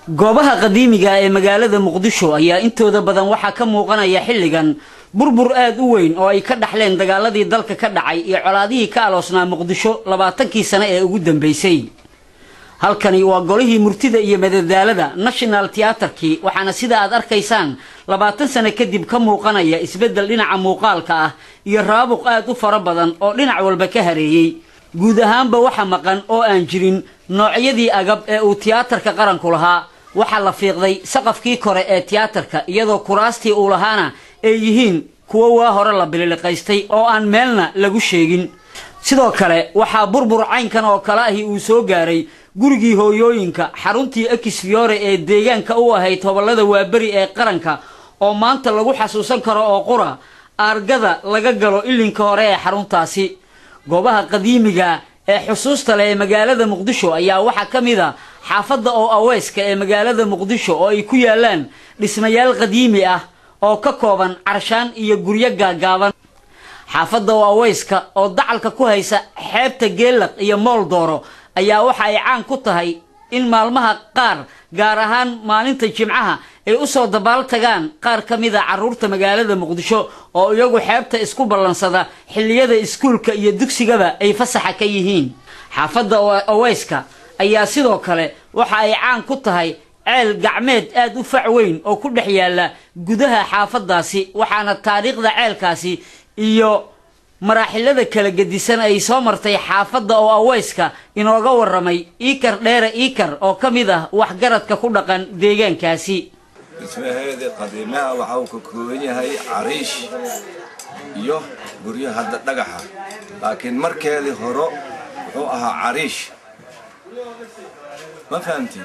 goobaha qadiimiga ee magaalada Muqdisho ayaa intooda badan waxa ka muuqanaya xilligan burbur aad u weyn oo ay ka dhaxleen dagaaladii dalka ka dhacay iyo colaadihii ka aloosnaa Muqdisho 20kii sano ee ugu dambeysay. halkani waa golihii murtida iyo madadaalada National Theatre-kii waxaana sida aad arkaysaan 20 sano kadib ka muuqanaya isbedel dhinaca muuqaalka ah iyo raabuq aad u fara badan oo dhinac walba ka hareeyay. guud ahaanba waxa maqan oo aan jirin noocyadii agab ee uu tiyaatarka qaranku lahaa. waxa la fiiqday saqafkii kore ee tiyaatarka iyadoo kuraastii uu lahaana ay yihiin kuwa waa hore la biliqaystay oo aan meelna lagu sheegin. sidoo kale waxa burbur caynkan oo kala ahi uu soo gaaray gurigii hooyooyinka xaruntii Akisfiore ee deegaanka u ahayd Tobolada Waabari ee qaranka oo maanta lagu xasuusan karo oo qura argada laga galo ilinka hore ee xaruntaasi. goobaha qadiimiga ee xusuusta leh ee magaalada Muqdisho ayaa waxa kamid ah xaafadda oo aweyska ee magaalada Muqdisho oo ay ku yaalaan dhismayaal qadiimi ah oo ka kooban carshaan iyo guryo gaagaaban. xaafadda oo aweyska oo dacalka ku haysa xeebta Geelaq iyo Mooldooro ayaa waxa ay caan ku tahay in maalmaha qaar gaar ahaan maalinta Jimcaha ay u soo dabaal tagaan qaar kamid ah carruurta magaalada Muqdisho oo iyagu xeebta isku ballansada xilliyada iskuulka iyo dugsigaba ay fasaxa ka yihiin. xaafadda aweyska ayaa sidoo kale waxa ay caan ku tahay ceel gacmeed aad u fac weyn oo ku dhex yaala gudaha xaafaddaasi waxaana taariikhda ceelkaasi iyo maraaxilada kala gedisan ay soo martay xaafadda oo aweyska inooga waramay Iikar Dheere Iikar oo kamid ah wax garadka ku dhaqan deegaankaasi. dhismaheeda qadiimaha waxa uu ka kooban yahay cariish iyo guryo hadda dhagaxa laakiin markeedii hore wuxuu ahaa cariish. ma fahamtay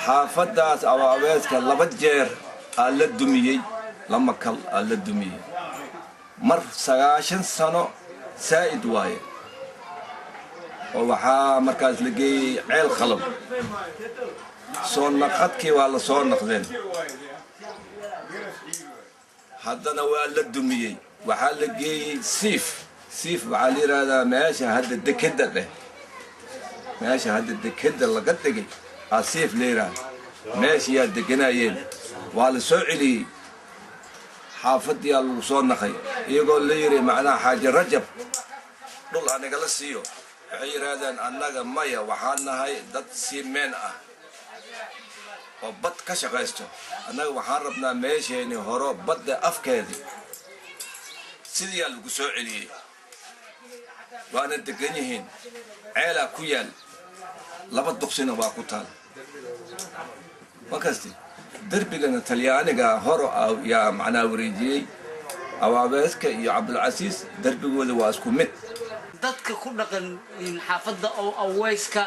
xaafaddaas awaabeedka 2 jeer la dumiyay lama kal la dumiyay mar 9 sano saa'id waaye oo waxaa markaas la geeyay ceel qalab soo naqadkii waa la soo naqdeen haddana waa la dumiyay waxaa la geeyay siif waxaa la yiraahdaa meesha hadda dekeda leh meesha hadda dekeda laga dhigay siif la yiraahdaa meesha deganayeen waa la soo celiyay xaafadii lagu soo naqay iyagoo la yiri macnaa xaaji Rajab dhul aniga la siiyo waxay yiraahdaan annaga maya waxaan nahay dad siimeen ah oo bad ka shaqaysto annaga waxaan rabnaa meesheeni horo badda afkeedii sidii lagu soo celiyay waana degan yihiin ceela ku yaal 2 duqsina waa ku taal wakasti دربنا تليانيغا هورو يا معنا وريجي awaabeeska iyo Cabdulcasiis darbigooda waa isku mid. dadka ku dhaqan xaafadda oo aweyska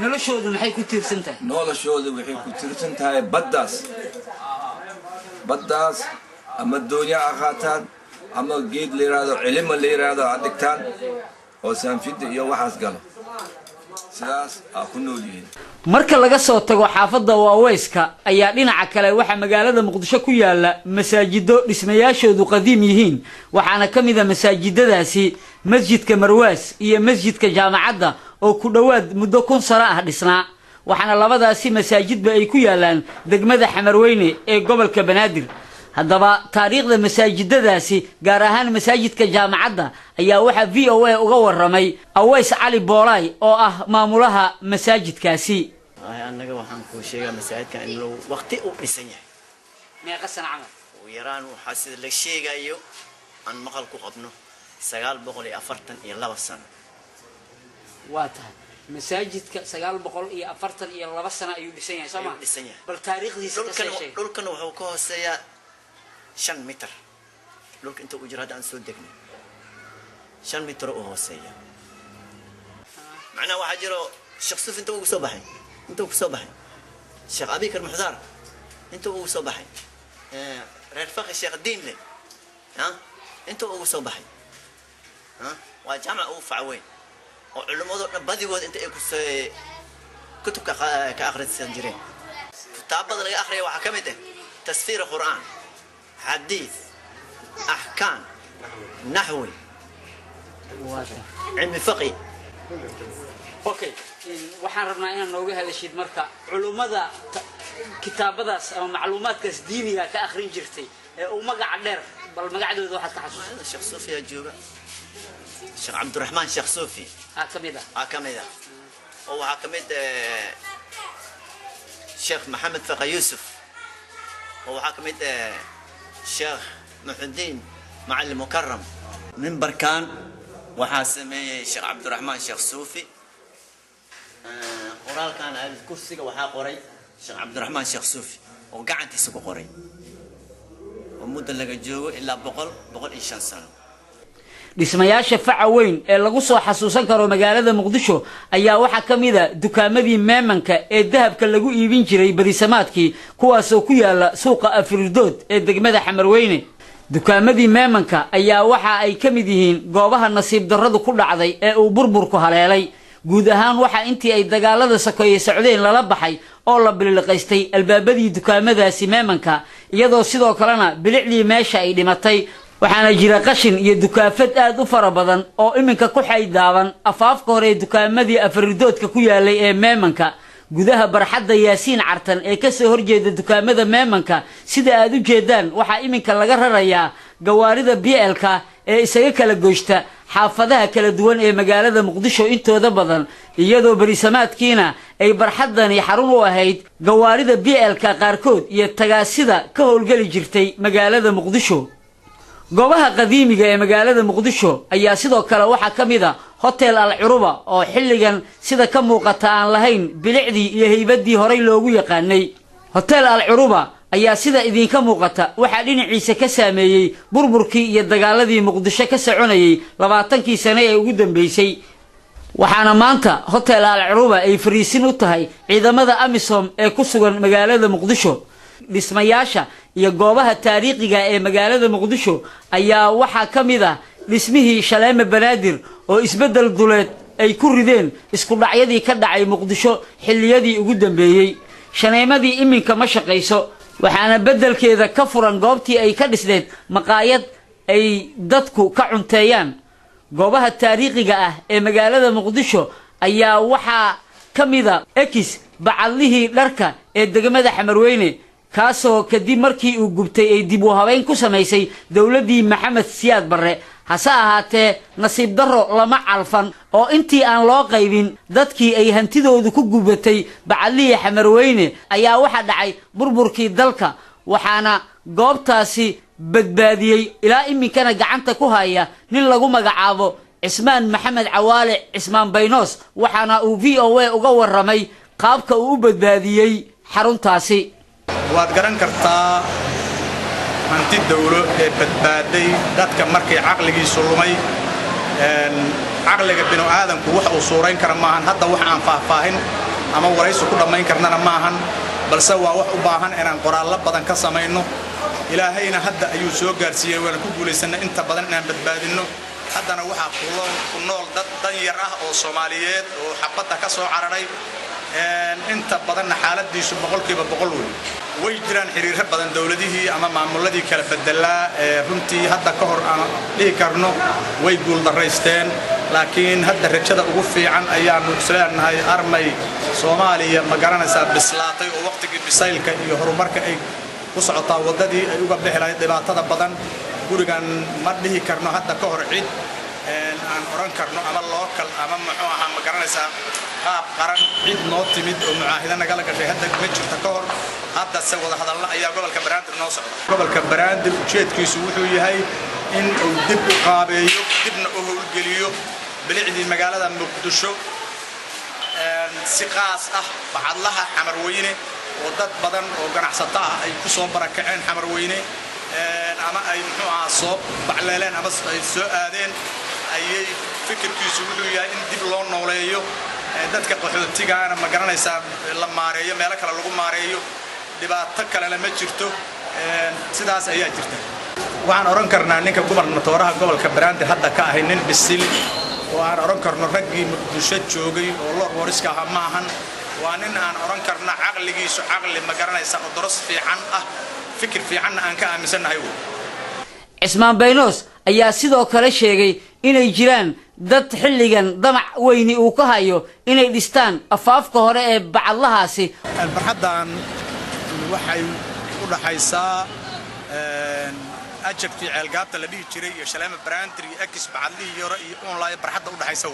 noloshoodu maxay ku tiirsan tahay? noloshoodu waxay ku tiirsan tahay baddaas ama dunya aqaataan ama geed leeraado cilmi leeraado adigtaan oo saanfida iyo waxaas galo sidaas ku noolyihiin. marka laga soo tago xaafadda aweyska ayaa dhinaca kale waxa magaalada Muqdisho ku yaala masaajido dhismayaashoodu qadiim yihiin waxaana kamid ah masaajidadaasi masjidka Marwaas iyo masjidka Jaamacadda oo ku dhawaad muddo 10 sano ah dhisnaa waxaana labadaasi masaajidba ay ku yaalaan degmada Xamarweyne ee gobolka Banaadir. haddaba taariikhda masaajidadaasi gaar ahaan masaajidka Jaamacadda ayaa waxa VOA uga waramay Aweys Cali Boolay oo ah maamulaha masaajidkaasi. anaga waxaan ku sheegaa masaajidka in loo waqti u dhisan yahay meeqa sano camal oo yaraan waxa sida la sheegayo aan maqal ku qabno 942 sano waa tahay masaajidka 942 sano ayuu dhisan yahay Soomaa bal taariikhdiisa ka sheeg. dhulkan wuxuu ka hooseeyaa 5 mitir dhulka inta uu jiro hadaan soo degnay 5 mitir oo hooseeya macna waxa jiro shakhsi inta uu soo baxay Sheekh Abikar Muxdaar inta uu soo baxay reer faqi Sheekh Diin le inta uu soo baxay waa jaamac uu facweyn oo culimadu badigood inta ay ku soo kutubka ka akhrisan jireen kitaabada laga akhriyo waxa kamid ah tafsiir quraan حديث أحكام نحوي علم فقهي. أوكي waxaan rabnaa inaan nooga hadashid marka culimada kitaabadaas ama macluumaadkaas diiniga ka akhrin jirtay ee uu magac dheer bal magacdooda waxaad ka xasuusataa Sheekh Suufi jooga Sheekh Abdurrahman Sheekh Suufi kamida oo waxa kamid Sheekh Mohammed Faqa Yusuf oo waxa kamid Sheekh Muhaddin Macallim Mukarram minbarkan waxa sameeyay Sheekh Abdurrahman Sheekh Suufi qoraalkan kursiga waxa qoray Sheekh Abdurrahman Sheekh Suufi oo gacantiisa ku qoray muddo laga joogo ilaa 105 sano dhismayaasha faca weyn ee lagu soo xasuusan karo magaalada Muqdisho ayaa waxa kamida dukaamadii meemanka ee dahabka lagu iibin jiray bariisamaadkii kuwaas oo ku yaala suuqa Afridood ee degmada Xamarweyne dukaamadii meemanka ayaa waxa ay kamid yihiin goobaha nasiib darradu ku dhacday ee uu burburku haleelay guud ahaan waxa intii ay dagaalada sakoyay socdeen lala baxay oo la biliqaystay albaabadii dukaamadaasi meemanka iyadoo sidoo kalena bilicdii meesha ay dhimatay waxaana jira qashin iyo dukaafad aad u fara badan oo iminka ku xaydaaban afaafka hore dukaamadii Afridoodka ku yaalay ee meemanka gudaha barxadda Yaasiin Cartan ee ka soo horjeeda dukaamada meemanka sida aad u jeedaan waxa iminka laga rarayaa gawaarida BLka ee isaga kala gooshta xaafadaha kala duwan ee magaalada Muqdisho intooda badan iyadoo bariisamaadkiina ay barxadani xarun u ahayd gawaarida BLka qaarkood iyo tagaasida ka howlgali jirtay magaalada Muqdisho goobaha qadiimiga ee magaalada Muqdisho ayaa sidoo kale waxa kamida Hotel Al Uruba oo xilligan sida ka muuqata aan lahayn bilicdii iyo haybadii hore loogu yaqaanay Hotel Al Uruba ayaa sida idinka muuqata waxa dhinaciisa ka saameeyay burburkii iyo dagaaladii Muqdisho ka soconayay 20kii sano ee ugu dambeysay waxaana maanta Hotel Al Uruba ay fariisin u tahay ciidamada AMISOM ee ku sugan magaalada Muqdisho dhismayaasha iyo goobaha taariikhiga ee magaalada Muqdisho ayaa waxa kamida dhismihii Shaleeme Banaadir oo isbedel duleed ay ku rideen isku dhacyadii ka dhacay Muqdisho xilliyadii ugu dambeeyay shaneemadii iminka ma shaqeyso waxaana bedelkeeda ka furan goobtii ay ka dhisneed maqaayad ay dadku ka cunteeyaan goobaha taariikhiga ah ee magaalada Muqdisho ayaa waxa kamida ekis bacadlihii dharka ee degmada Xamarweyne kaasoo kadib markii uu gubtay ay dib u habeyn ku sameysay dawladii Maxamed Siyaad Barre hase ahaatee nasiib darro lama calfan oo intii aan loo qaybin dadkii ay hantidoodu ku gubatay bacadlihii Xamarweyne ayaa waxa dhacay burburkii dalka waxaana goobtaasi badbaadiyay ilaa iminkana gacanta ku haya nin lagu magacaabo Cismaan Maxamed Cawaale Cismaan Baynoos waxaana uu VOA uga waramay qaabka uu u badbaadiyay xaruntaasi waad garan kartaa hanti dawlo ee badbaaday dadka markay aqligiisu lumay aqliga binu aadamku wax uu suureyn kara maahan hadda wax aan faahfaahin ama waraysi ku dhamayn karnana maahan balse waa wax u baahan inaan qoraal badan ka sameeyno ilaahayna hadda ayuu soo gaarsiiyay waan ku guuleysana inta badan inaan badbaadino haddana waxa ku nool dad danyar ah oo Soomaaliyeed oo xabada ka soo cararay inta badan xaaladiisu 100% way jiraan xiriir badan dawladihii ama maamuladii kala bedelaa runtii hadda ka hor aan dhigi karno way guul daraysteen laakiin hadda rajada ugu fiican ayaanu isleenahay armay Soomaaliya ma garanaysaa bislaatay oo waqtigii bisaylka iyo horumarka ay ku socotaa wadadii ay uga bixilay dhibaatada badan gurigan ma dhihi karno hadda ka hor cid aan oran karno ama local ama muxuu ahaa ma garanaysaa qaab qaran cid noo timid oo mucaahida nagala gashay hadda ma jirto ka hor hadda se wada hadalna ayaa gobolka Banaadir noo socda gobolka Banaadir ujeedkiisu wuxuu yahay in uu dib u qaabeeyo dibna u howlgeliyo bilicdii magaalada Muqdisho si qaas ah bacadlaha Xamarweyne oo dad badan oo ganacsato ah ay ku soo barakaceen Xamarweyne ama ay muxuu ahaa soo bacleeleen ama ay soo aadeen ayay fikirkiisu wuxuu yahay in dib loo nooleeyo dadka qaxootigaana ma garanaysaa la maareeyo meel kale lagu maareeyo dhibaato kale ma jirto sidaas ayaa jirta waxaan oran karnaa ninka gubernatooraha gobolka Banaadir hadda ka ahay nin bisil oo aan oran karno raggii Muqdisho joogay oo loo wariska ah maahan waa nin aan oran karna aqligiisu aqli ma garanaysaa oo daras fiican ah fikir fiican aan ka aaminsanahay Cismaan Baynoos ayaa sidoo kale sheegay inay jiraan dad xilligan damac weyni uu ka hayo inay dhistaan afaafka hore ee bacadlahaasi barxadan waxay u dhaxaysaa ajabkii ceelgaabta la dhihi jiray iyo shaleema brandri ex bacadlihii hore iyo online barxadda u dhaxaysa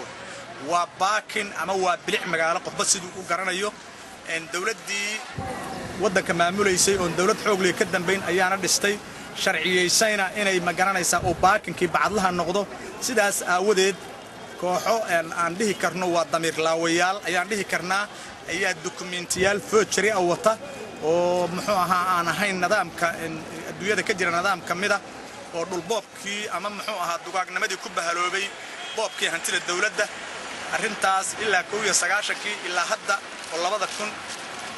waa baakin ama waa bilic magaalo qofba siduu u garanayo dawladdii waddanka maamulaysay oo dawlad xoog leh ka dambeyn ayaana dhistay sharciyeysayna inay ma garanaysaa oo baakinkii bacadlaha noqdo sidaas aawadeed kooxo aan dhihi karno waa damiir laawayaal ayaan dhihi karnaa ayaa dokumentiyaal forgery ah wata oo muxuu ahaa aan ahayn nidaamka adduunyada ka jira nidaam ka mid ah oo dhulboobkii ama muxuu ahaa dugaagnimadii ku bahaloobay boobkii hantida dawladda arrintaas ilaa 1990kii ilaa hadda oo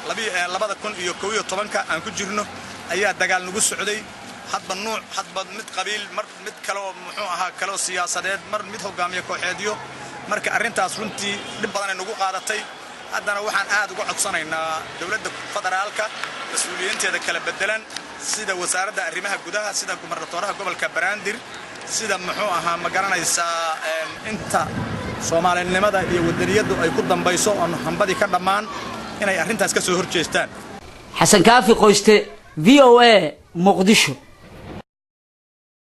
2011 aan ku jirno ayaa dagaal nagu socday hadba nuuc hadba mid qabiil mar mid kale oo muxuu ahaa kale siyaasadeed mar mid hogaamiye kooxeedyo marka arrintaas runtii dib badan ay nagu qaadatay haddana waxaan aad uga codsanaynaa dawladda federaalka mas'uuliyiinteeda kala bedelan sida wasaaradda arrimaha gudaha sida gubernatooraha gobolka Banaadir sida muxuu ahaa ma garanaysaa inta Soomaalinimada iyo wadaniyadu ay ku dambayso oo hambadi ka dhamaan inay arrintaas ka soo horjeestaan. Xasan Kaafi Qoyste VOA Muqdisho.